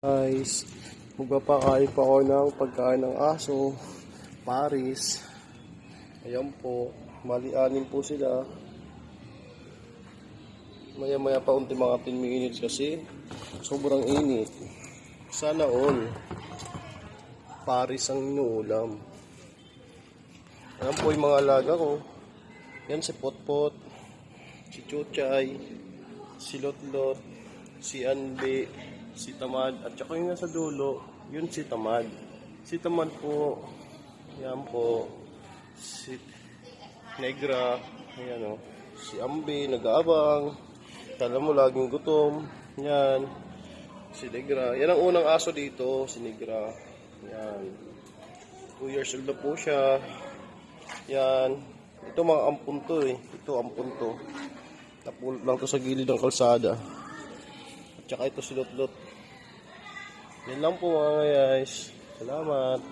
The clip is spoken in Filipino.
Guys, magpapakain pa ako ng pagkain ng aso, Paris. Ayan po, mali-anin po sila. Maya-maya pa unti mga 10 minutes kasi sobrang init. Sana all, Paris ang inuulam. Ayan po yung mga alaga ko. Yan si Potpot, si Chuchay, si Lotlot, si Anbe, si Tamad, at saka yung nasa dulo, yun si Tamad. Si Tamad po, yan po, si Negra, ayan o, si Ambe, nag-aabang, kala mo laging gutom, yan, si Negra, yan ang unang aso dito, si Negra, yan, 2 years old na po siya, yan, ito mga ampun to ito ampun to, napulot lang to sa gilid ng kalsada. Tsaka ito si Lotlot. Yan lang po mga guys. Salamat.